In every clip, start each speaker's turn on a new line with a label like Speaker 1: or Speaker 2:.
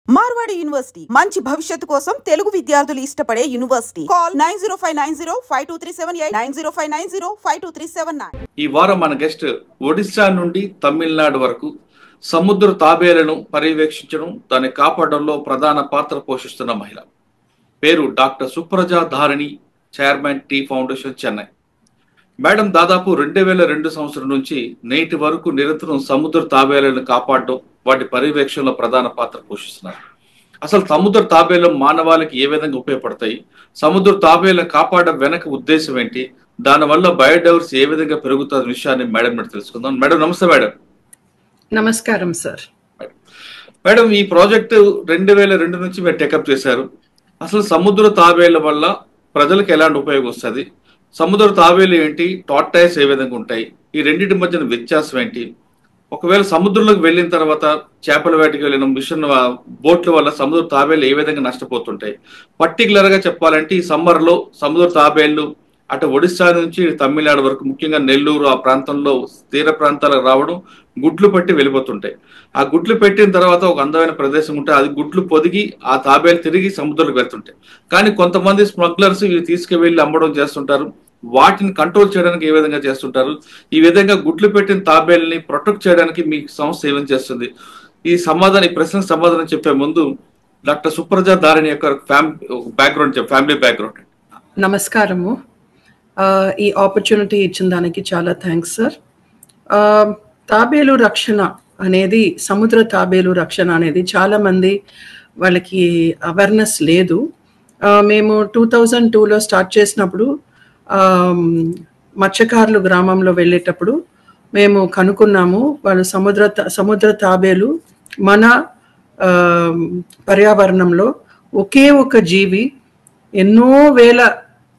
Speaker 1: Marwadi university మంచి భవిష్యత్తు కోసం తెలుగు విద్యార్థులు ఇష్టపడే యూనివర్సిటీ. కాల్ 9059052378 9059052379.
Speaker 2: ఈ వారం మన గెస్ట్ ఒడిశా నుండి తమిళనాడు వరకు సముద్ర తాబేలను పర్యవేక్షించడం, దాన్ని కాపాడడంలో ప్రధాన పాత్ర పోషిస్తున్న మహిళ. పేరు doctor Supraja Dharani, chairman T foundation, Chennai. Madam దాదాపు 2002 సంవత్సరం నుంచి నేటి వరకు నిరంతరం సముద్ర తాబేలను కాపాడడం, వాటి పర్యవేక్షణలో ప్రధాన పాత్ర పోషిస్తున్నారు. అసలు సముద్ర తాబేలు మానవాళికి ఏ విధంగా ఉపయోగపడతాయి, సముద్ర తాబేలను కాపాడడం వెనక ఉద్దేశం ఏంటి, దానివల్ల బయోడైవర్సిటీ ఏ విధంగా పెరుగుతున్న విషయాన్ని మేడం తెలుసుకుందాం. మేడం నమస్తే. మేడం
Speaker 3: నమస్కారం సార్.
Speaker 2: మేడం ఈ ప్రాజెక్టు 2002 నుంచి మీరు టేకప్ చేశారు. అసలు సముద్ర తాబేళ్ల వల్ల ప్రజలకు ఎలాంటి ఉపయోగం వస్తుంది, సముద్ర తాబేలు ఏంటి, టార్టాయిస్ ఏ విధంగా ఉంటాయి, ఈ రెండింటి మధ్యన వ్యత్యాసం ఏంటి, ఒకవేళ సముద్రంలోకి వెళ్ళిన తర్వాత చేపల వేటకి వెళ్ళిన మిషన్ బోట్ల వల్ల సముద్ర తాబేలు ఏ విధంగా నష్టపోతుంటాయి, పర్టికులర్ గా చెప్పాలంటే ఈ సమ్మర్ లో సముద్ర తాబేళ్లు అటు ఒడిశా నుంచి తమిళనాడు వరకు, ముఖ్యంగా నెల్లూరు ఆ ప్రాంతంలో తీర ప్రాంతాలకు రావడం, గుడ్లు పట్టి వెళ్ళిపోతుంటాయి. ఆ గుడ్లు పెట్టిన తర్వాత ఒక అందమైన ప్రదేశం ఉంటే అది గుడ్లు పొదిగి ఆ తాబేలు తిరిగి సముద్రంలోకి వెళ్తుంటాయి. కానీ కొంతమంది స్మగ్లర్స్ ఇవి తీసుకువెళ్ళి అమ్మడం చేస్తుంటారు. వాటిని కంట్రోల్ చేయడానికి ఏ విధంగా చేస్తుంటారు, ఈ విధంగా గుడ్లు పెట్టిన తాబేల్ని ప్రొటెక్ట్ చేయడానికి మీ సంస్థ ఏమేం చేస్తుంది? ఈ ప్రశ్నకు సమాధానం చెప్పే ముందు డాక్టర్ సుప్రజా ధారణి యొక్క ఫ్యామిలీ బ్యాక్గ్రౌండ్.
Speaker 3: నమస్కారము. ఈ ఆపర్చునిటీ ఇచ్చిన దానికి చాలా థ్యాంక్స్ సార్. తాబేలు రక్షణ అనేది, సముద్ర తాబేలు రక్షణ అనేది చాలా మంది వాళ్ళకి అవేర్నెస్ లేదు. మేము 2002లో స్టార్ట్ చేసినప్పుడు మత్స్యకారులు గ్రామంలో వెళ్ళేటప్పుడు మేము కనుక్కున్నాము, వాళ్ళు సముద్ర తాబేలు మన పర్యావరణంలో ఒకే ఒక జీవి ఎన్నో వేల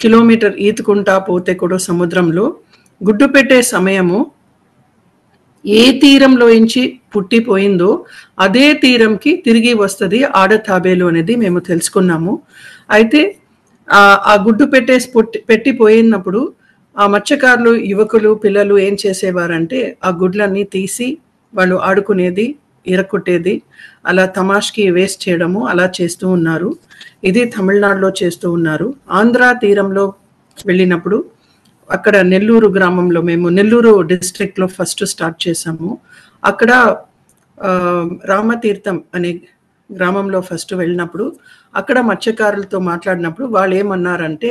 Speaker 3: కిలోమీటర్ ఈతుకుంటా పోతే కూడా సముద్రంలో గుడ్డు పెట్టే సమయము ఏ తీరంలో నుంచి పుట్టిపోయిందో అదే తీరంకి తిరిగి వస్తుంది ఆడ తాబేలు అనేది మేము తెలుసుకున్నాము. అయితే ఆ గుడ్డు పెట్టిపోయినప్పుడు ఆ మత్స్యకారులు, యువకులు, పిల్లలు ఏం చేసేవారంటే ఆ గుడ్లన్నీ తీసి వాళ్ళు ఆడుకునేది, ఇరక్కొట్టేది, అలా తమాష్కి వేస్ట్ చేయడము అలా చేస్తూ ఉన్నారు. ఇది తమిళనాడులో చేస్తూ ఉన్నారు. ఆంధ్ర తీరంలో వెళ్ళినప్పుడు అక్కడ నెల్లూరు గ్రామంలో, మేము నెల్లూరు డిస్ట్రిక్ట్లో ఫస్ట్ స్టార్ట్ చేసాము. అక్కడ రామతీర్థం అనే గ్రామంలో ఫస్ట్ వెళ్ళినప్పుడు అక్కడ మత్స్యకారులతో మాట్లాడినప్పుడు వాళ్ళు ఏమన్నారంటే,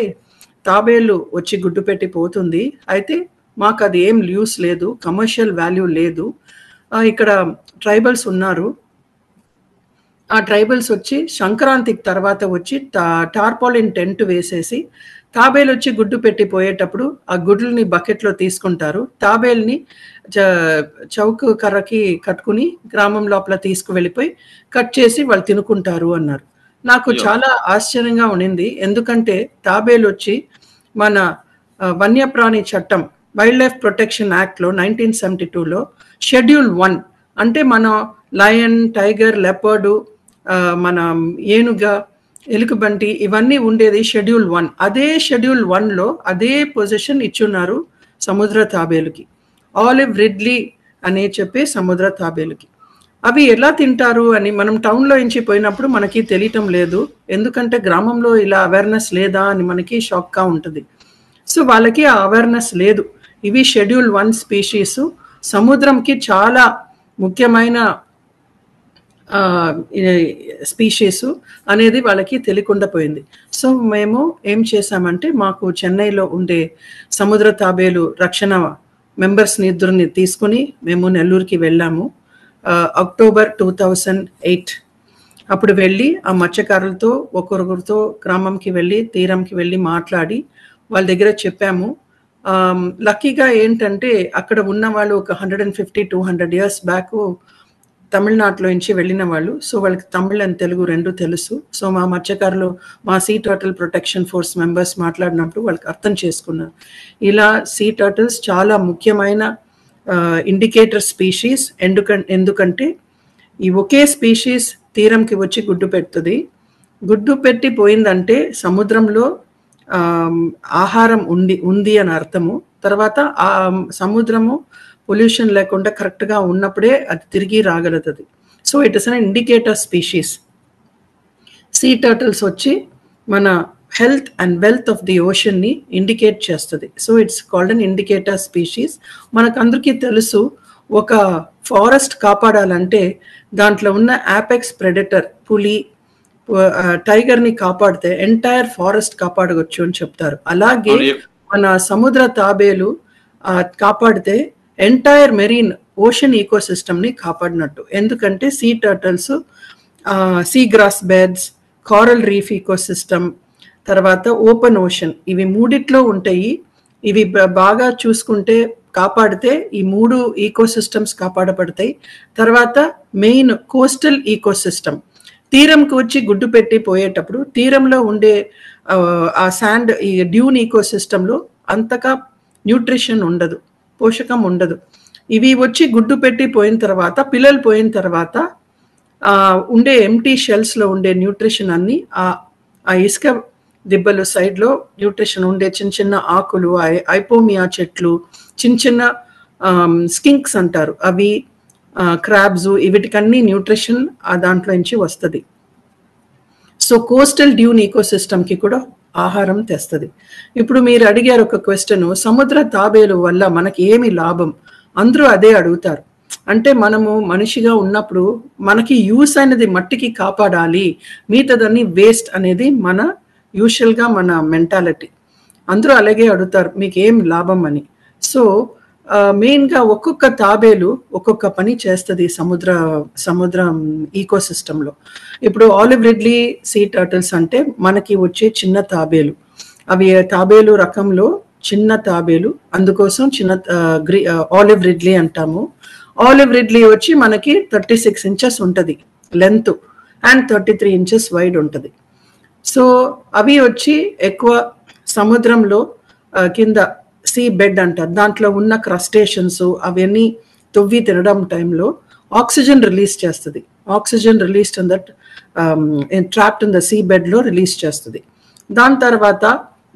Speaker 3: తాబేలు వచ్చి గుడ్డు పెట్టి పోతుంది, అయితే మాకు అది ఏం యూస్ లేదు, కమర్షియల్ వాల్యూ లేదు. ఇక్కడ ట్రైబల్స్ ఉన్నారు, ఆ ట్రైబల్స్ వచ్చి సంక్రాంతికి తర్వాత వచ్చి టార్పాలిన్ టెంట్ వేసేసి తాబేలు వచ్చి గుడ్డు పెట్టి పోయేటప్పుడు ఆ గుడ్లని బకెట్లో తీసుకుంటారు, తాబేల్ని చౌకు కర్రకి కట్టుకుని గ్రామం లోపల తీసుకువెళ్ళిపోయి కట్ చేసి వాళ్ళు తినుకుంటారు అన్నారు. నాకు చాలా ఆశ్చర్యంగా ఉండింది. ఎందుకంటే తాబేలు వచ్చి మన వన్యప్రాణి చట్టం, వైల్డ్ లైఫ్ ప్రొటెక్షన్ యాక్ట్లో 1972లో షెడ్యూల్ 1 అంటే మన లయన్, టైగర్, లెపర్డు, మన ఏనుగ, ఎలుకబంటి ఇవన్నీ ఉండేది షెడ్యూల్ 1. అదే షెడ్యూల్ 1లో అదే పొజిషన్ ఇచ్చున్నారు సముద్ర తాబేలుకి, ఆలివ్ రిడ్లీ అనే చెప్పే సముద్ర తాబేలుకి. అవి ఎలా తింటారు అని మనం టౌన్లో నుంచి పోయినప్పుడు మనకి తెలియటం లేదు, ఎందుకంటే గ్రామంలో ఇలా అవేర్నెస్ లేదా అని మనకి షాక్గా ఉంటుంది. సో వాళ్ళకి ఆ అవేర్నెస్ లేదు. ఇవి షెడ్యూల్ 1 స్పీషీస్, సముద్రంకి చాలా ముఖ్యమైన స్పీషీస్ అనేది వాళ్ళకి తెలియకుండా పోయింది. సో మేము ఏం చేసామంటే, మాకు చెన్నైలో ఉండే సముద్ర తాబేలు రక్షణ మెంబర్స్ని ఇద్దరిని తీసుకుని మేము నెల్లూరుకి వెళ్ళాము. అక్టోబర్ 2008 అప్పుడు వెళ్ళి ఆ మత్స్యకారులతో ఒకరితో గ్రామంకి వెళ్ళి తీరంకి వెళ్ళి మాట్లాడి వాళ్ళ దగ్గర చెప్పాము. లక్కీగా ఏంటంటే అక్కడ ఉన్న వాళ్ళు ఒక 150-200 years బ్యాక్ తమిళనాడులో నుంచి వెళ్ళిన వాళ్ళు. సో వాళ్ళకి తమిళ్ అండ్ తెలుగు రెండు తెలుసు. సో మా మత్స్యకారులు, మా sea turtle protection force members మాట్లాడినప్పుడు వాళ్ళకి అర్థం చేసుకున్నారు, ఇలా సీ టర్టిల్స్ చాలా ముఖ్యమైన ఇండికేటర్ స్పీషీస్. ఎందుకంటే ఈ ఒకే స్పీషీస్ తీరంకి వచ్చి గుడ్డు పెడుతుంది. గుడ్డు పెట్టి పోయిందంటే సముద్రంలో ఆహారం ఉంది అని అర్థము. తర్వాత ఆ సముద్రము పొల్యూషన్ లేకుండా కరెక్ట్గా ఉన్నప్పుడే అది తిరిగి రాగలుగుతుంది. So it is an indicator species. Sea turtles వచ్చి మన health and wealth of the ఓషన్ని ఇండికేట్ చేస్తుంది. So it's called an indicator species. మనకందరికీ తెలుసు, ఒక ఫారెస్ట్ కాపాడాలంటే దాంట్లో ఉన్న యాపెక్స్ ప్రెడేటర్ పులి, టైగర్ని కాపాడితే ఎంటైర్ ఫారెస్ట్ కాపాడవచ్చు అని చెప్తారు. అలాగే మన సముద్ర తాబేలు కాపాడితే ఎంటైర్ మెరీన్ ఓషన్ ఈకోసిస్టమ్ని కాపాడినట్టు. ఎందుకంటే sea turtles, sea grass beds, coral reef ecosystem, తర్వాత ఓపెన్ ఓషన్, ఇవి మూడిట్లో ఉంటాయి. ఇవి బాగా చూసుకుంటే కాపాడితే ఈ 3 ఈకోసిస్టమ్స్ కాపాడబడతాయి. తర్వాత మెయిన్ కోస్టల్ ఈకోసిస్టమ్, తీరంకి వచ్చి గుడ్డు పెట్టి పోయేటప్పుడు తీరంలో ఉండే ఆ శాండ్, ఈ డ్యూన్ ఈకోసిస్టంలో అంతగా న్యూట్రిషన్ ఉండదు, పోషకం ఉండదు. ఇవి వచ్చి గుడ్డు పెట్టి పోయిన తర్వాత, పిల్లలు పోయిన తర్వాత ఉండే ఎంటీ షెల్స్లో ఉండే న్యూట్రిషన్ అన్ని ఆ ఇసుక దిబ్బలు సైడ్లో న్యూట్రిషన్ ఉండే చిన్న చిన్న ఆకులు, ఐపోమియా చెట్లు, చిన్న చిన్న స్కింక్స్ అంటారు, అవి క్రాబ్స్, వీటికన్నీ న్యూట్రిషన్ దాంట్లో నుంచి వస్తుంది. సో కోస్టల్ డ్యూన్ ఈకోసిస్టమ్కి కూడా ఆహారం తెస్తుంది. ఇప్పుడు మీరు అడిగారు ఒక క్వశ్చన్, సముద్ర తాబేలు వల్ల మనకి ఏమి లాభం? అందరూ అదే అడుగుతారు. అంటే మనము మనిషిగా ఉన్నప్పుడు మనకి యూస్ అనేది మట్టికి కాపాడాలి, మిగతాదాన్ని వేస్ట్ అనేది మన యూజువల్గా మన మెంటాలిటీ. అందరూ అలాగే అడుగుతారు, మీకు ఏం లాభం అని. సో మెయిన్గా ఒక్కొక్క తాబేలు ఒక్కొక్క పని చేస్తుంది సముద్ర ఈకోసిస్టంలో. ఇప్పుడు ఆలివ్ రిడ్లీ సీ టర్టిల్స్ అంటే మనకి వచ్చే చిన్న తాబేలు, అవి తాబేలు రకంలో చిన్న తాబేలు, అందుకోసం ఆలివ్ రిడ్లీ అంటాము. ఆలివ్ రిడ్లీ వచ్చి మనకి 36 inches ఉంటుంది లెంత్ అండ్ 33 inches వైడ్ ఉంటుంది. సో అవి వచ్చి ఎక్కువ సముద్రంలో కింద సీ బెడ్ అంటారు, దాంట్లో ఉన్న క్రస్టేషన్స్ అవన్నీ తవ్వి తినడం టైంలో ఆక్సిజన్ రిలీజ్ చేస్తుంది. Oxygen released in that trapped in the sea బెడ్లో రిలీజ్ చేస్తుంది. దాని తర్వాత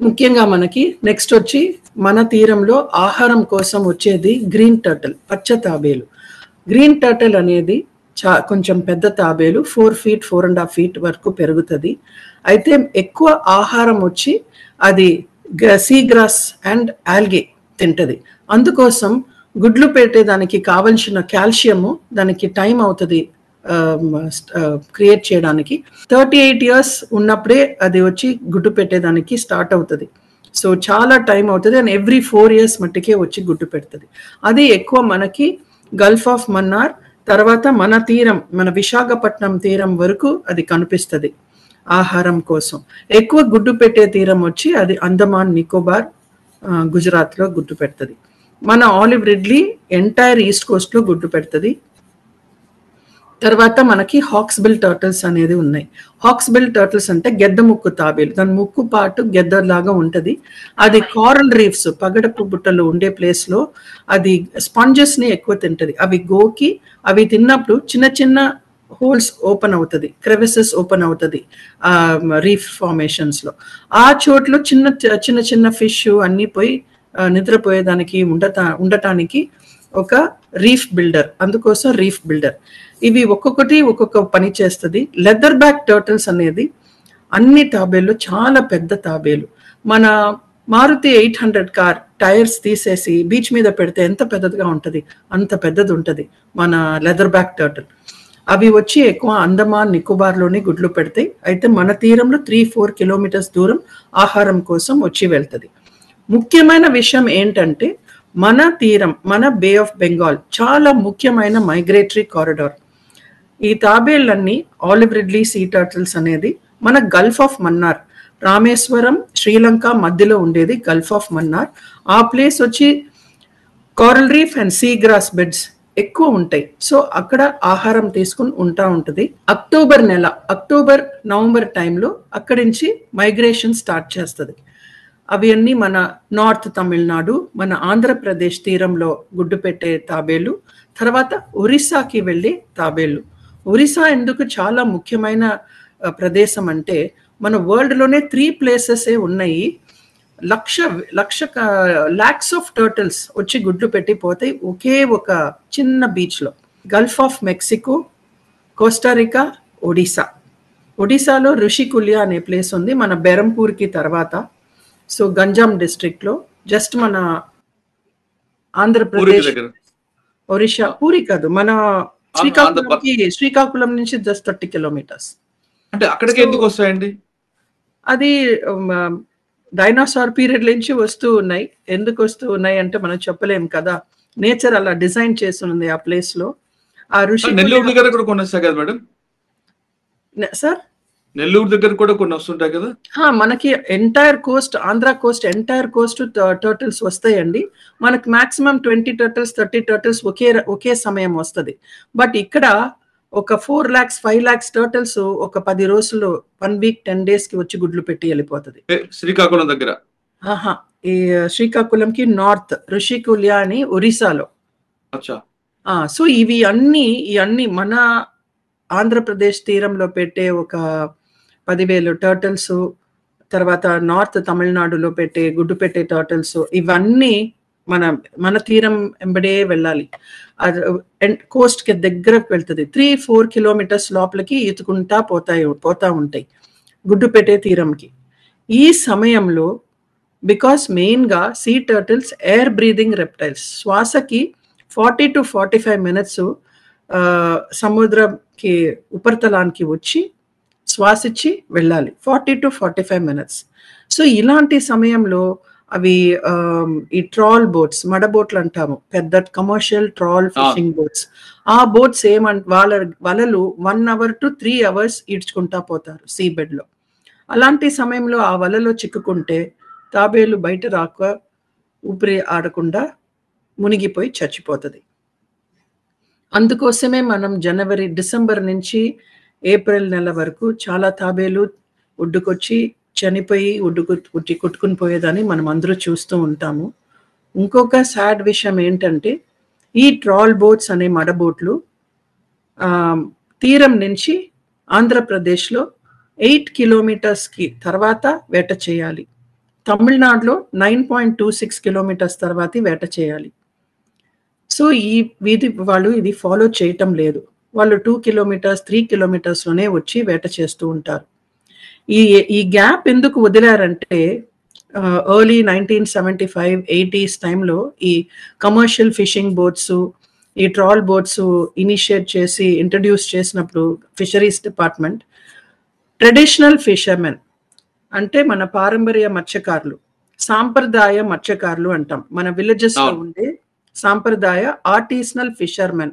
Speaker 3: ముఖ్యంగా మనకి నెక్స్ట్ వచ్చి మన తీరంలో ఆహారం కోసం వచ్చేది గ్రీన్ టర్టిల్, పచ్చ తాబేలు. గ్రీన్ టర్టిల్ అనేది కొంచెం పెద్ద తాబేలు, 4 feet 4.5 feet వరకు పెరుగుతుంది. అయితే ఎక్కువ ఆహారం వచ్చి అది సీ గ్రాస్ అండ్ ఆల్గే తింటది. అందుకోసం గుడ్లు పెట్టేదానికి కావలసిన కాల్షియము దానికి టైం అవుతుంది క్రియేట్ చేయడానికి. 38 years ఉన్నప్పుడే అది వచ్చి గుడ్డు పెట్టేదానికి స్టార్ట్ అవుతుంది. సో చాలా టైం అవుతుంది అండ్ ఎవ్రీ 4 years మట్టికే వచ్చి గుడ్డు పెడుతుంది. అది ఎక్కువ మనకి గల్ఫ్ ఆఫ్ మన్నార్ తర్వాత మన తీరం, మన విశాఖపట్నం తీరం వరకు అది కనిపిస్తుంది ఆహారం కోసం. ఎక్కువ గుడ్డు పెట్టే తీరం వచ్చి అది అండమాన్ నికోబార్, గుజరాత్లో గుడ్డు పెడుతుంది. మన ఆలివ్ రిడ్లీ ఎంటైర్ ఈస్ట్ కోస్ట్లో గుడ్డు పెడుతుంది. తర్వాత మనకి హాక్స్బిల్ టర్టిల్స్ అనేది ఉన్నాయి. హాక్స్బిల్ టర్టిల్స్ అంటే గెద్ద ముక్కు తాబేలు, దాని ముక్కు పాటు గెద్దలాగా ఉంటుంది. అది కారల్ రీఫ్స్, పగడపు బుట్టలు ఉండే ప్లేస్లో అది స్పాంజెస్ని ఎక్కువ తింటుంది. అవి గోకి అవి తిన్నప్పుడు చిన్న చిన్న హోల్స్ ఓపెన్ అవుతుంది, క్రెవిసెస్ ఓపెన్ అవుతుంది రీఫ్ ఫార్మేషన్స్లో. ఆ చోట్లో చిన్న చిన్న చిన్న ఫిష్ అన్నీ పోయి నిద్రపోయేదానికి ఉండటానికి ఒక రీఫ్ బిల్డర్, అందుకోసం రీఫ్ బిల్డర్. ఇవి ఒక్కొక్కటి ఒక్కొక్క పని చేస్తుంది. లెదర్ బ్యాక్ టర్టిల్స్ అనేది అన్ని తాబేళ్ళు చాలా పెద్ద తాబేలు. మన మారుతి 800 కార్ టైర్స్ తీసేసి బీచ్ మీద పెడితే ఎంత పెద్దదిగా ఉంటుంది అంత పెద్దది ఉంటుంది మన లెదర్ బ్యాక్ టర్టిల్. అవి వచ్చి ఎక్కువ అండమాన్ నికోబార్లోనే గుడ్లు పెడతాయి. అయితే మన తీరంలో 3-4 kilometers దూరం ఆహారం కోసం వచ్చి వెళ్తుంది. ముఖ్యమైన విషయం ఏంటంటే మన తీరం, మన బే ఆఫ్ బెంగాల్ చాలా ముఖ్యమైన మైగ్రేటరీ కారిడార్. ఈ తాబేళ్ళన్నీ ఆలివ్ రిడ్లీ సీ టర్టిల్స్ అనేది మన గల్ఫ్ ఆఫ్ మన్నార్, రామేశ్వరం శ్రీలంక మధ్యలో ఉండేది గల్ఫ్ ఆఫ్ మన్నార్. ఆ ప్లేస్ వచ్చి coral reef and sea grass beds ఎక్కువ ఉంటాయి. సో అక్కడ ఆహారం తీసుకుని ఉంటుంది. అక్టోబర్ నవంబర్ టైంలో అక్కడి నుంచి మైగ్రేషన్ స్టార్ట్ చేస్తుంది. అవి అన్నీ మన నార్త్ తమిళనాడు, మన ఆంధ్రప్రదేశ్ తీరంలో గుడ్డు పెట్టే తాబేలు, తర్వాత ఒరిస్సాకి వెళ్ళే తాబేలు. ఒరిస్సా ఎందుకు చాలా ముఖ్యమైన ప్రదేశం అంటే మన వరల్డ్లోనే 3 places ఉన్నాయి. లాక్స్ ఆఫ్ టర్టిల్స్ వచ్చి గుడ్లు పెట్టి పోతాయి ఒకే ఒక చిన్న బీచ్లో. Gulf of Mexico, Costa Rica, Odisha ఒడిశాలో ఋషికుల్య అనే ప్లేస్ ఉంది మన బెరంపూర్కి తర్వాత. సో గంజాం డిస్ట్రిక్ట్లో, జస్ట్ మన ఆంధ్రప్రదేశ్ ఒరిస్సా పూరి కాదు, మన శ్రీకాకుళం నుంచి జస్ట్ 30 కిలోమీటర్స్.
Speaker 2: అంటే అక్కడికి ఎందుకు వస్తాయండి?
Speaker 3: అది డైనోసార్ పీరియడ్ నుంచి వస్తూ ఉన్నాయి. ఎందుకు వస్తూ ఉన్నాయి అంటే మనం చెప్పలేం కదా, నేచర్ అలా డిజైన్ చేస్తుంది ఆ ప్లేస్ లో. ఆ ఋషి
Speaker 2: నెల్లూరు దగ్గర కూడా కొన్ని వస్తాయి కదా మేడం?
Speaker 3: సార్
Speaker 2: నెల్లూరు దగ్గర కూడా కొన్ని వస్తుంటాయి కదా?
Speaker 3: మనకి entire Coast, Andhra Coast entire Coast turtles వస్తాయండి. మనకి మాక్సిమం 20 టర్టిల్స్ 30 టర్టిల్స్ ఒకే సమయం వస్తుంది. బట్ ఇక్కడ ఒక 4 lakhs 5 lakhs టర్టిల్స్ ఒక 10 రోజుల్లో 1 week 10 days కి వచ్చి గుడ్లు పెట్టి వెళ్ళిపోతుంది.
Speaker 2: శ్రీకాకుళం దగ్గర?
Speaker 3: ఈ శ్రీకాకుళంకి నార్త్ ఋషికుల్య అని ఒరిస్సాలో. సో ఇవి అన్ని మన ఆంధ్రప్రదేశ్ తీరంలో పెట్టే ఒక 10,000 టర్టిల్స్, తర్వాత నార్త్ తమిళనాడులో పెట్టే గుడ్డు పెట్టే టర్టిల్స్, ఇవన్నీ మన తీరం వెంబడే వెళ్ళాలి. కోస్ట్ కి దగ్గరకు వెళ్తుంది. 3-4 కిలోమీటర్స్ లోపలికి ఈతుకుంటా పోతా ఉంటాయి గుడ్డు పెట్టే తీరంకి. ఈ సమయంలో బికాస్ మెయిన్ గా sea turtles air breathing reptiles, శ్వాసకి 40 to 45 minutes సముద్రంకి ఉపరితలానికి వచ్చి శ్వాసిచ్చి వెళ్ళాలి. 40 to 45 minutes. సో ఇలాంటి సమయంలో అవి ఈ ట్రాల్ బోట్స్, మడ బోట్లు అంటాము, పెద్ద కమర్షియల్ ట్రాల్ ఫిషింగ్ బోట్స్, ఆ బోట్స్ వాళ్ళ వలలు 1 hour to 3 hours ఈడ్చుకుంటా పోతారు సీ బెడ్ లో. అలాంటి సమయంలో ఆ వలలో చిక్కుకుంటే తాబేలు బయట రాక ఊపిరి ఆడకుండా మునిగిపోయి చచ్చిపోతుంది. అందుకోసమే మనం డిసెంబర్ నుంచి ఏప్రిల్ నెల వరకు చాలా తాబేలు ఒడ్డుకొచ్చి చనిపోయి కొట్టుకుని పోయేదని మనం అందరూ చూస్తూ ఉంటాము. ఇంకొక సాడ్ విషయం ఏంటంటే ఈ ట్రాల్ బోట్స్ అనే మడబోట్లు తీరం నుంచి ఆంధ్రప్రదేశ్లో 8 kilometers తర్వాత వేట చేయాలి. తమిళనాడులో 9.26 kilometers తర్వాత వేట చేయాలి. సో వాళ్ళు ఇది ఫాలో చేయటం లేదు. వాళ్ళు 2 kilometers 3 kilometers లోనే వచ్చి వేట చేస్తూ ఉంటారు. ఈ గ్యాప్ ఎందుకు వదిలారంటే ఎర్లీ 1975-80s టైంలో ఈ కమర్షియల్ ఫిషింగ్ బోట్స్, ఈ ట్రాల్ బోట్స్ ఇనిషియేట్ చేసి ఇంట్రడ్యూస్ చేసినప్పుడు ఫిషరీస్ డిపార్ట్మెంట్ ట్రెడిషనల్ ఫిషర్మెన్ అంటే మన పారంపర్య మత్స్యకారులు, సాంప్రదాయ మత్స్యకారులు అంటాం, మన విలేజెస్ లో ఉండే సాంప్రదాయ ఆర్టిసనల్ ఫిషర్మెన్.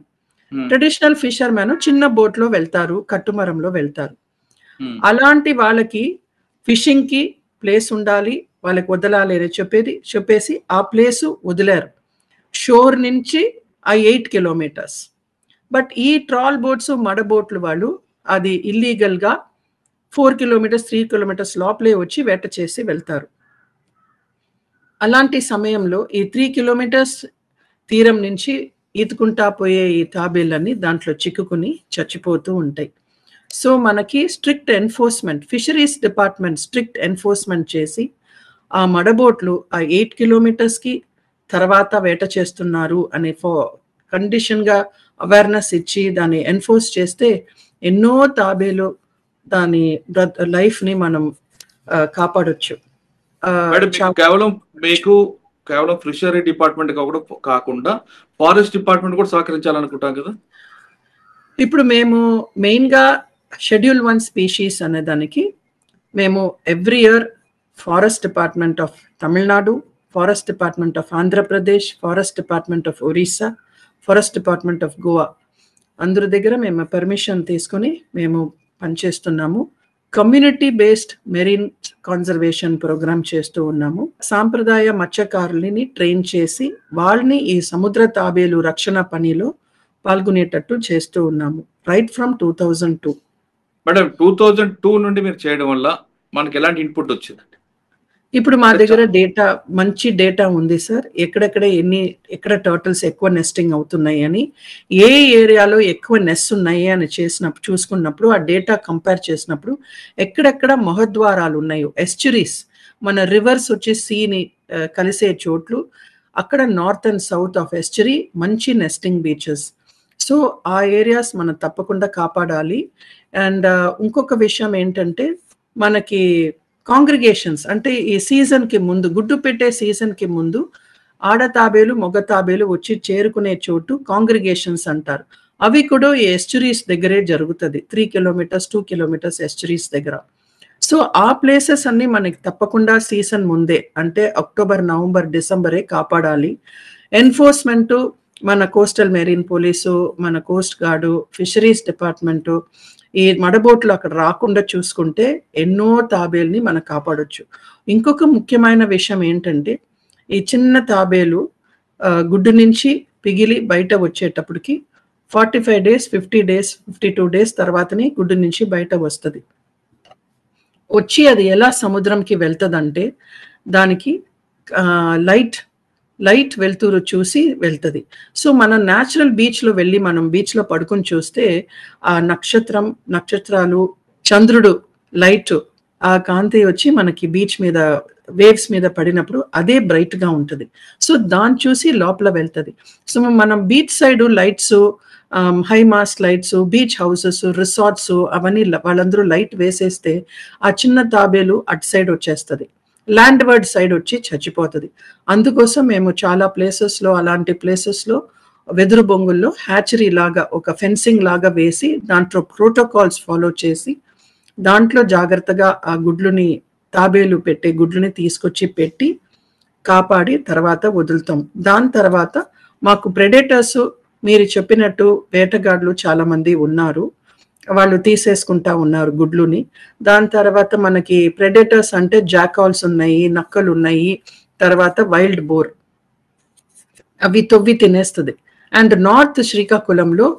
Speaker 3: ట్రెడిషనల్ ఫిషర్మెన్ చిన్న బోట్ లో వెళ్తారు, కట్టుమరంలో వెళ్తారు. అలాంటి వాళ్ళకి ఫిషింగ్ కి ప్లేస్ ఉండాలి, వాళ్ళకి వదలాలి అని చెప్పేసి ఆ ప్లేస్ వదిలారు షోర్ నుంచి ఆ 8 kilometers. బట్ ఈ ట్రాల్ బోట్స్ మడ బోట్లు వాళ్ళు అది ఇల్లీగల్ గా 4 kilometers 3 kilometers లోపలే వచ్చి వేట చేసి వెళ్తారు. అలాంటి సమయంలో ఈ 3 kilometers తీరం నుంచి ఈతుకుంటా పోయే ఈ తాబేళ్ళని దాంట్లో చిక్కుకుని చచ్చిపోతూ ఉంటాయి. సో మనకి strict enforcement, fisheries department strict enforcement చేసి ఆ మడబోట్లు ఆ 8 kilometers తర్వాత వేట చేస్తున్నారు అనే కండిషన్ గా అవేర్నెస్ ఇచ్చి దాన్ని ఎన్ఫోర్స్ చేస్తే ఎన్నో తాబేలు దాని లైఫ్ ని మనం కాపాడొచ్చు.
Speaker 2: కేవలం ఫిషరీ డిపార్ట్మెంట్ కాకుండా ఫారెస్ట్ డిపార్ట్మెంట్ కూడా సహకరించాలనుకుంటాం కదా.
Speaker 3: ఇప్పుడు మేము మెయిన్ గా షెడ్యూల్ 1 స్పీషీస్ అనే దానికి మేము every year forest department of Tamil Nadu, forest department of Andhra Pradesh, forest department of Orissa, forest department of Goa అందరి దగ్గర మేము పర్మిషన్ తీసుకుని మేము పనిచేస్తున్నాము. Community based marine conservation programme చేస్తూ ఉన్నాము. సాంప్రదాయ మత్స్యకారులని ట్రైన్ చేసి వాళ్ళని ఈ సముద్ర తాబేలు రక్షణ పనిలో పాల్గొనేటట్టు చేస్తూ ఉన్నాము రైట్ ఫ్రమ్ 2002.
Speaker 2: మేడం 2002 నుండి మీరు చేయడం వల్ల మనకి ఎలాంటి ఇన్పుట్ వచ్చిందండి?
Speaker 3: ఇప్పుడు మా దగ్గర మంచి డేటా ఉంది సార్. ఎక్కడ టర్టిల్స్ ఎక్కువ నెస్టింగ్ అవుతున్నాయి అని, ఏ ఏరియాలో ఎక్కువ నెస్ట్ ఉన్నాయి అని చూసుకున్నప్పుడు ఆ డేటా కంపేర్ చేసినప్పుడు ఎక్కడెక్కడ మహద్వారాలు ఉన్నాయో, ఎస్చురీస్ మన రివర్స్ వచ్చి సీని కలిసే చోట్లు, అక్కడ నార్త్ అండ్ సౌత్ ఆఫ్ ఎస్చురీ మంచి నెస్టింగ్ బీచెస్. సో ఆ ఏరియాస్ మనం తప్పకుండా కాపాడాలి. అండ్ ఇంకొక విషయం ఏంటంటే మనకి కాంగ్రిగేషన్స్ అంటే ఈ సీజన్కి ముందు గుడ్డు పెట్టే సీజన్కి ముందు ఆడ తాబేలు మగ తాబేలు వచ్చి చేరుకునే చోటు కాంగ్రిగేషన్స్ అంటారు. అవి కూడా ఈ ఎస్చురీస్ దగ్గరే జరుగుతుంది. 3 కిలోమీటర్స్ 2 కిలోమీటర్స్ ఎస్చురీస్ దగ్గర. సో ఆ ప్లేసెస్ అన్ని మనకి తప్పకుండా సీజన్ ముందే అంటే అక్టోబర్ నవంబర్ డిసెంబరే కాపాడాలి. ఎన్ఫోర్స్మెంట్ మన కోస్టల్ మెరీన్ పోలీసు, మన కోస్ట్ గార్డు, ఫిషరీస్ డిపార్ట్మెంటు ఈ మడబోట్లు అక్కడ రాకుండా చూసుకుంటే ఎన్నో తాబేల్ని మనం కాపాడొచ్చు. ఇంకొక ముఖ్యమైన విషయం ఏంటంటే ఈ చిన్న తాబేలు గుడ్డు నుంచి పిగిలి బయట వచ్చేటప్పటికి 45 డేస్ 50 డేస్ 52 డేస్ తర్వాతనే గుడ్డు నుంచి బయట వస్తుంది. వచ్చి అది ఎలా సముద్రంకి వెళ్తుందంటే దానికి లైట్ వెళ్తురు చూసి వెళ్తుంది. సో మనం న్యాచురల్ బీచ్లో వెళ్ళి మనం బీచ్లో పడుకొని చూస్తే ఆ నక్షత్రాలు చంద్రుడు లైట్ ఆ కాంతి వచ్చి మనకి బీచ్ మీద వేవ్స్ మీద పడినప్పుడు అదే బ్రైట్ గా ఉంటుంది. సో దాన్ని చూసి లోపల వెళ్తుంది. సో మనం beach side lights, high mast lights, beach houses, resorts అవన్నీ వాళ్ళందరూ లైట్ వేసేస్తే ఆ చిన్న తాబేలు అటు సైడ్ వచ్చేస్తుంది, ల్యాండ్ వర్డ్ సైడ్ వచ్చి చచ్చిపోతుంది. అందుకోసం మేము చాలా ప్లేసెస్లో అలాంటి ప్లేసెస్లో వెదురు బొంగుల్లో హ్యాచరీ లాగా ఒక ఫెన్సింగ్ లాగా వేసి దాంట్లో ప్రోటోకాల్స్ ఫాలో చేసి దాంట్లో జాగ్రత్తగా ఆ గుడ్లుని తాబేలు పెట్టే గుడ్లని తీసుకొచ్చి పెట్టి కాపాడి తర్వాత వదులుతాం. దాని తర్వాత మాకు ప్రెడేటర్స్ మీరు చెప్పినట్టు వేటగాడులు చాలా మంది ఉన్నారు, వాళ్ళు తీసేసుకుంటా ఉన్నారు గుడ్లుని. దాని తర్వాత మనకి ప్రెడేటర్స్ అంటే జాకాల్స్ ఉన్నాయి, నక్కలు ఉన్నాయి, తర్వాత వైల్డ్ బోర్ అవి తొవ్వి తినేస్తుంది. అండ్ నార్త్ శ్రీకాకుళంలో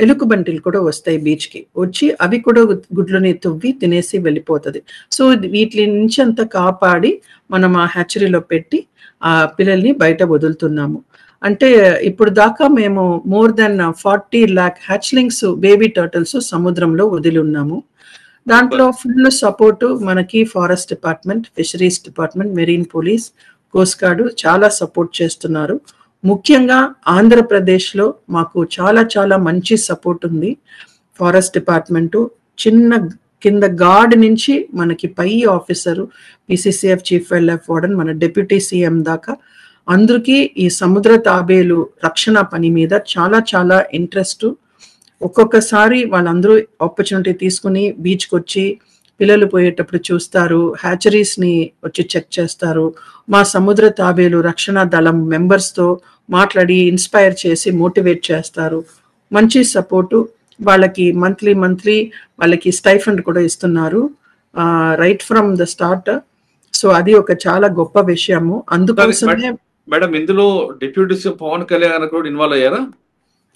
Speaker 3: ఎలుకబంటిలు కూడా వస్తాయి బీచ్కి వచ్చి, అవి కూడా గుడ్లని తొవ్వి తినేసి వెళ్ళిపోతుంది. సో వీటి నుంచి అంతా కాపాడి మనం ఆ హ్యాచరీలో పెట్టి ఆ పిల్లల్ని బయట వదులుతున్నాము. అంటే ఇప్పుడు దాకా మేము more than 40 lakh hatchlings baby turtles సముద్రంలో వదిలి ఉన్నాము. దాంట్లో ఫుల్ సపోర్టు మనకి forest department, fisheries department, marine police, coast guard చాలా సపోర్ట్ చేస్తున్నారు. ముఖ్యంగా ఆంధ్రప్రదేశ్లో మాకు చాలా చాలా మంచి సపోర్ట్ ఉంది. ఫారెస్ట్ డిపార్ట్మెంటు చిన్న కింద గార్డ్ నుంచి మనకి పై officer, PCCF chief wild life warden, మన డిప్యూటీ సీఎం దాకా అందరికీ ఈ సముద్ర తాబేలు రక్షణ పని మీద చాలా చాలా ఇంట్రెస్ట్. ఒక్కొక్కసారి వాళ్ళందరూ ఆపర్చునిటీ తీసుకుని బీచ్కి వచ్చి పిల్లలు పోయేటప్పుడు చూస్తారు, హ్యాచరీస్ని వచ్చి చెక్ చేస్తారు, మా సముద్ర తాబేలు రక్షణ దళం మెంబర్స్తో మాట్లాడి ఇన్స్పైర్ చేసి మోటివేట్ చేస్తారు. మంచి సపోర్టు. వాళ్ళకి మంత్లీ వాళ్ళకి స్టైఫండ్ కూడా ఇస్తున్నారు right from the start. So అది ఒక చాలా గొప్ప విషయము. అందుకోసమే
Speaker 2: మేడం ఇందులో డిప్యూటీ సీఎం పవన్ కళ్యాణ్ కూడా ఇన్వాల్వ్ అయ్యారా?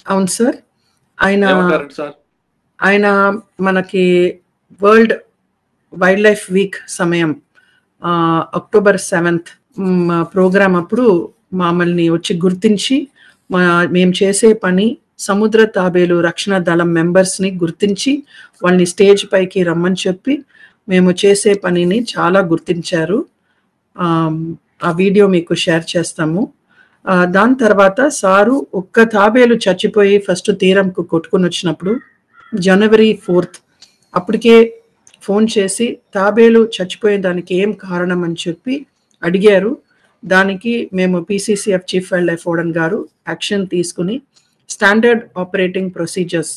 Speaker 3: అవును సార్. ఆయన మనకి వరల్డ్ వైల్డ్ లైఫ్ వీక్ సమయం అక్టోబర్ 7th ప్రోగ్రామ్ అప్పుడు మమ్మల్ని వచ్చి గుర్తించి మేము చేసే పని సముద్ర తాబేలు రక్షణ దళం మెంబర్స్ని గుర్తించి వాళ్ళని స్టేజ్ పైకి రమ్మని చెప్పి మేము చేసే పనిని చాలా గుర్తించారు. ఆ వీడియో మీకు షేర్ చేస్తాము. దాని తర్వాత సారు ఒక్క తాబేలు చచ్చిపోయి ఫస్ట్ తీరంకు కొట్టుకుని వచ్చినప్పుడు జనవరి 4th అప్పటికే ఫోన్ చేసి తాబేలు చచ్చిపోయే దానికి ఏం కారణం అని చెప్పి అడిగారు. దానికి మేము PCCF chief wild life warden గారు యాక్షన్ తీసుకుని స్టాండర్డ్ ఆపరేటింగ్ ప్రొసీజర్స్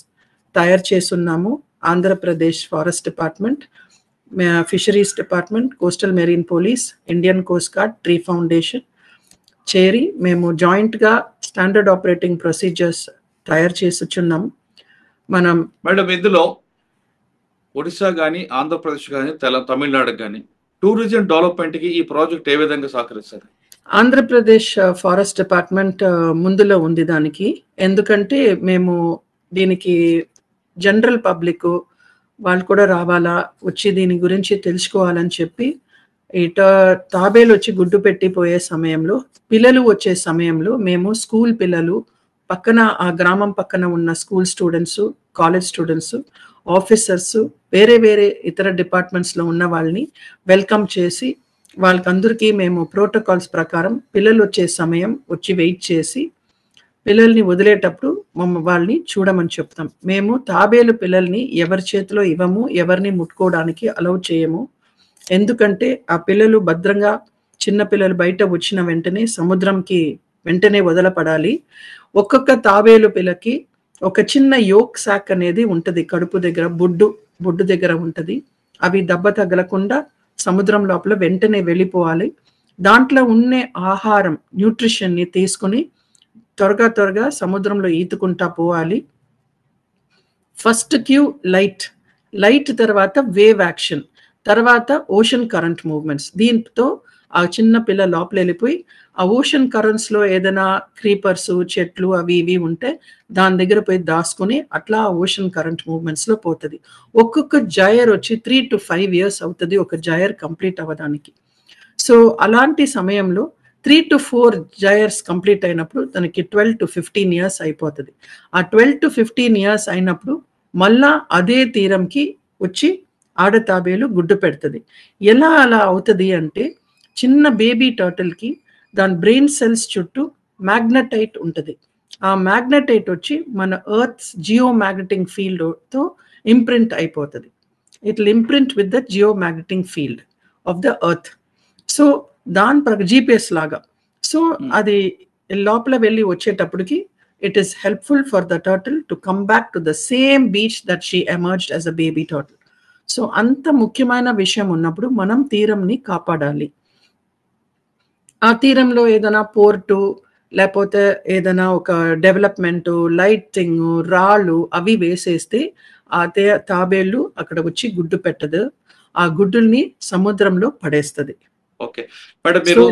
Speaker 3: తయారు చేస్తున్నాము. Andhra Pradesh forest department, fisheries department, coastal marine police, Indian coast guard, tree foundation చేరి మేము జాయింట్గా స్టాండర్డ్ ఆపరేటింగ్ ప్రొసీజర్స్ తయారు చేస్తున్నాం.
Speaker 2: మేడం ఇందులో ఒడిశా కానీ ఆంధ్రప్రదేశ్ కానీ తమిళనాడు కానీ టూరిజం డెవలప్మెంట్కి ఈ ప్రాజెక్ట్ ఏ విధంగా సహకరిస్తారు?
Speaker 3: ఆంధ్రప్రదేశ్ ఫారెస్ట్ డిపార్ట్మెంట్ ముందులో ఉంది దానికి. ఎందుకంటే మేము దీనికి జనరల్ పబ్లిక్ వాళ్ళు కూడా రావాలా, వచ్చి దీని గురించి తెలుసుకోవాలని చెప్పి తాబేలు వచ్చి గుడ్డు పెట్టిపోయే సమయంలో పిల్లలు వచ్చే సమయంలో మేము స్కూల్ పిల్లలు పక్కన ఆ గ్రామం పక్కన ఉన్న school students, college students, officers, వేరే వేరే ఇతర డిపార్ట్మెంట్స్లో ఉన్న వాళ్ళని వెల్కమ్ చేసి వాళ్ళకందరికీ మేము ప్రోటోకాల్స్ ప్రకారం పిల్లలు వచ్చే సమయం వచ్చి వెయిట్ చేసి పిల్లల్ని వదిలేటప్పుడు వాళ్ళని చూడమని చెప్తాం. మేము తాబేలు పిల్లల్ని ఎవరి చేతిలో ఇవ్వము, ఎవరిని ముట్టుకోవడానికి అలౌ చేయము. ఎందుకంటే ఆ పిల్లలు భద్రంగా చిన్న పిల్లలు బయట వచ్చిన వెంటనే సముద్రంకి వెంటనే వదలపడాలి. ఒక్కొక్క తాబేలు పిల్లకి ఒక చిన్న యోక్ సాక్ అనేది ఉంటది కడుపు దగ్గర, బొడ్డు దగ్గర ఉంటది. అవి దెబ్బ తగలకుండా సముద్రం లోపల వెంటనే వెళ్ళిపోవాలి. దాంట్లో ఉన్న ఆహారం న్యూట్రిషన్ని తీసుకొని త్వరగా సముద్రంలో ఈదుకుంటా పోవాలి. ఫస్ట్ క్యూ లైట్ తర్వాత వేవ్ యాక్షన్, తర్వాత ఓషన్ కరెంట్ మూవ్మెంట్స్. దీంతో ఆ చిన్న పిల్ల లోపల వెళ్ళిపోయి ఆ ఓషన్ కరెంట్స్ లో ఏదైనా క్రీపర్స్, చెట్లు అవి ఇవి ఉంటే దాని దగ్గర పోయి దాచుకుని అట్లా ఓషన్ కరెంట్ మూవ్మెంట్స్ లో పోతుంది. ఒక్కొక్క జైర్ వచ్చి 3 to 5 years అవుతుంది ఒక జైర్ కంప్లీట్ అవ్వడానికి. సో అలాంటి సమయంలో 3 to 4 జైర్స్ కంప్లీట్ అయినప్పుడు తనకి 12 to 15 years అయిపోతుంది. ఆ 12 to 15 years అయినప్పుడు మళ్ళా అదే తీరంకి వచ్చి ఆడతాబేలు గుడ్డు పెడుతుంది. ఎలా అలా అవుతుంది అంటే చిన్న బేబీ టర్టిల్కి దాని బ్రెయిన్ సెల్స్ చుట్టూ మ్యాగ్నటైట్ ఉంటుంది. ఆ మ్యాగ్నటైట్ వచ్చి మన ఎర్త్ జియో మ్యాగ్నెటిక్ ఫీల్డ్ తో ఇంప్రింట్ అయిపోతుంది. It will imprint with the geomagnetic field of the earth. So దాని జీపీఎస్ లాగా. సో అది లోపల వెళ్ళి వచ్చేటప్పటికి it is helpful for the turtle to come back to the same beach that she emerged as a baby turtle. So అంత ముఖ్యమైన విషయం ఉన్నప్పుడు మనం తీరంని కాపాడాలి. ఆ తీరంలో ఏదైనా పోర్టు లేకపోతే ఏదైనా ఒక డెవలప్మెంట్, లైటింగ్, రాళ్ళు అవి వేసేస్తే ఆ తాబేళ్ళు అక్కడ వచ్చి గుడ్డు పెట్టదు. ఆ గుడ్డుల్ని సముద్రంలో పడేస్తుంది.
Speaker 2: ఓకే మేడం, మీరు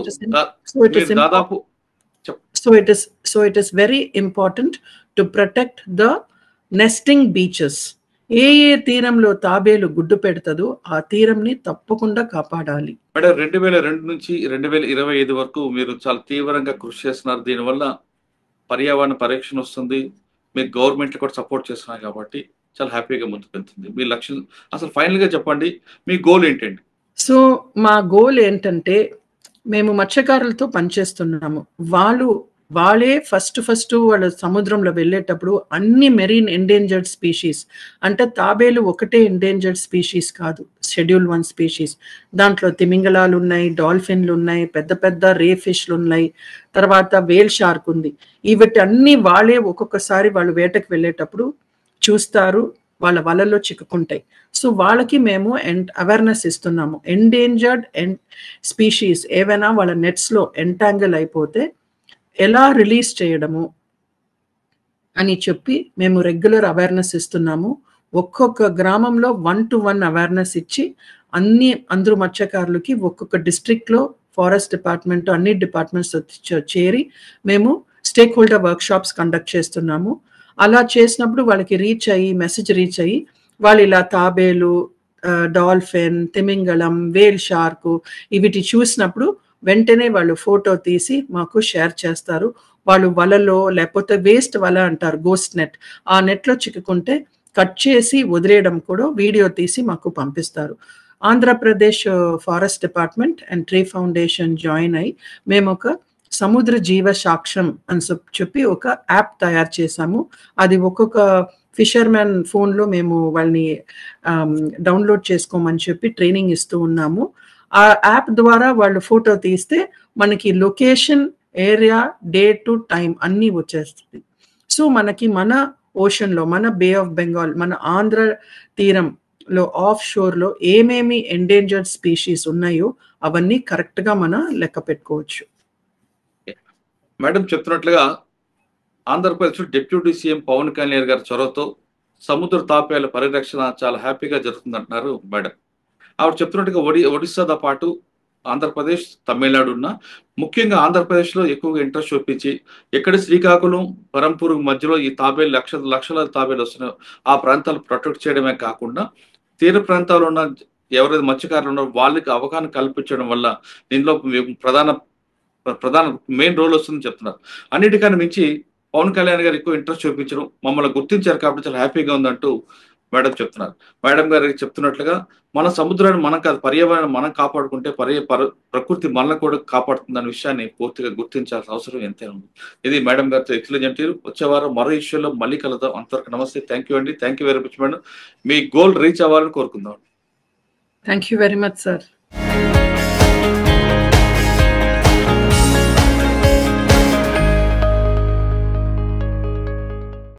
Speaker 2: దాదాపు
Speaker 3: So it is very important to protect the nesting beaches. ఏ తీరంలో తాబేలు గుడ్డు పెడతదో ఆ తీరంని తప్పకుండా కాపాడాలి.
Speaker 2: మేడం 2002 నుంచి 2025 వరకు మీరు చాలా తీవ్రంగా కృషి చేస్తున్నారు. దీనివల్ల పర్యావరణ పరిరక్షణ వస్తుంది, మీరు గవర్నమెంట్ కూడా సపోర్ట్ చేస్తున్నారు కాబట్టి చాలా హ్యాపీగా ముందుకు వెళ్తుంది. మీ లక్ష్యం అసలు ఫైనల్ గా చెప్పండి, మీ గోల్ ఏంటండి?
Speaker 3: సో మా గోల్ ఏంటంటే మేము మత్స్యకారులతో పనిచేస్తున్నాము. వాళ్ళే ఫస్ట్ వాళ్ళు సముద్రంలో వెళ్ళేటప్పుడు అన్ని మెరీన్ ఎండేంజర్డ్ స్పీషీస్, అంటే తాబేలు ఒకటే ఎండేంజర్డ్ స్పీషీస్ కాదు, షెడ్యూల్ 1 స్పీషీస్. దాంట్లో తిమింగలాలు ఉన్నాయి, డాల్ఫిన్లు ఉన్నాయి, పెద్ద రే ఫిష్లు ఉన్నాయి, తర్వాత వేల్ షార్క్ ఉంది. వీటన్ని వాళ్ళే ఒక్కొక్కసారి వాళ్ళు వేటకు వెళ్ళేటప్పుడు చూస్తారు, వాళ్ళ వలలో చిక్కుకుంటాయి. సో వాళ్ళకి మేము అవేర్నెస్ ఇస్తున్నాము. ఎండేంజర్డ్ స్పీషీస్ ఏవైనా వాళ్ళ నెట్స్ లో ఎంటాంగిల్ అయిపోతే ఎలా రిలీజ్ చేయడము అని చెప్పి మేము రెగ్యులర్ అవేర్నెస్ ఇస్తున్నాము. ఒక్కొక్క గ్రామంలో 1-to-1 అవేర్నెస్ ఇచ్చి అందరూ మత్స్యకారులకి ఒక్కొక్క డిస్ట్రిక్ట్ లో ఫారెస్ట్ డిపార్ట్మెంట్ అన్ని డిపార్ట్మెంట్స్ చేరి మేము stake holder work shops conduct చేస్తున్నాము. అలా చేసినప్పుడు వాళ్ళకి మెసేజ్ రీచ్ అయ్యి వాళ్ళు ఇలా తాబేలు, డాల్ఫిన్, తిమింగళం, వేల్ షార్క్ వీటి చూసినప్పుడు వెంటనే వాళ్ళు ఫోటో తీసి మాకు షేర్ చేస్తారు. వాళ్ళు వలలో లేకపోతే వేస్ట్ వల అంటారు, గోస్ట్ నెట్, ఆ నెట్లో చిక్కుకుంటే కట్ చేసి వదిలేయడం కూడా వీడియో తీసి మాకు పంపిస్తారు. Andhra Pradesh forest department and tree foundation join అయ్యి మేము ఒక సముద్ర జీవ సాక్ష్యం అని చెప్పి ఒక యాప్ తయారు చేశాము. అది ఒక్కొక్క ఫిషర్మెన్ ఫోన్లో మేము వాళ్ళని డౌన్లోడ్ చేసుకోమని చెప్పి ట్రైనింగ్ ఇస్తూ ఉన్నాము. ఆ యాప్ ద్వారా వాళ్ళు ఫోటో తీస్తే మనకి location, area, day to time అన్నీ వచ్చేస్తుంది. సో మనకి మన ఓషన్లో, మన బే ఆఫ్ బెంగాల్, మన ఆంధ్ర తీరంలో ఆఫ్ షోర్లో ఏమేమి ఎండేంజర్డ్ స్పీషీస్ ఉన్నాయో అవన్నీ కరెక్ట్గా మనం లెక్క పెట్టుకోవచ్చు.
Speaker 2: మేడం చెప్తున్నట్లుగా ఆంధ్రప్రదేశ్ డిప్యూటీ సీఎం పవన్ కళ్యాణ్ గారి చొరవతో సముద్ర తాబేళ్ల పరిరక్షణ చాలా హ్యాపీగా జరుగుతుందంటున్నారు మేడం. ఆవిడ చెప్తున్నట్టుగా ఒడిస్సాతో పాటు ఆంధ్రప్రదేశ్, తమిళనాడు ఉన్న ముఖ్యంగా ఆంధ్రప్రదేశ్లో ఎక్కువగా ఇంట్రెస్ట్ చూపించి ఎక్కడ శ్రీకాకుళం, బరంపూర్ మధ్యలో ఈ తాబేలు లక్షల తాబేలు వస్తున్నాయో ఆ ప్రాంతాలు ప్రొటెక్ట్ చేయడమే కాకుండా తీర ప్రాంతాల్లో ఉన్న ఎవరైతే మత్స్యకారులు ఉన్నారో వాళ్ళకి అవగాహన కల్పించడం వల్ల దీనిలో ప్రధాన మెయిన్ రోల్ వస్తుందని చెప్తున్నారు. అన్నిటికన్నా మించి పవన్ కళ్యాణ్ గారు ఎక్కువ ఇంట్రెస్ట్ చూపించడం, మమ్మల్ని గుర్తించారు కాబట్టి చాలా హ్యాపీగా ఉందంటూ మేడం చెప్తున్నారు. మేడం గారు చెప్తున్నట్లుగా మన సముద్రాన్ని మనం కాదు, పర్యావరణం మనం కాపాడుకుంటే ప్రకృతి మనల్ని కూడా కాపాడుతుందన్న విషయాన్ని పూర్తిగా గుర్తించాల్సిన అవసరం ఎంతైనా ఉంది. ఇది మేడం గారితో ఎక్సలెంట్. వచ్చే వారం మరో ఇష్యూలో మళ్ళీ కలుద్దాం. అంతవరకు నమస్తే. థ్యాంక్ యూ అండి. Thank you very much madam. Me goal reach అవ్వాలని కోరుకుందాం.
Speaker 3: Thank you very much sir.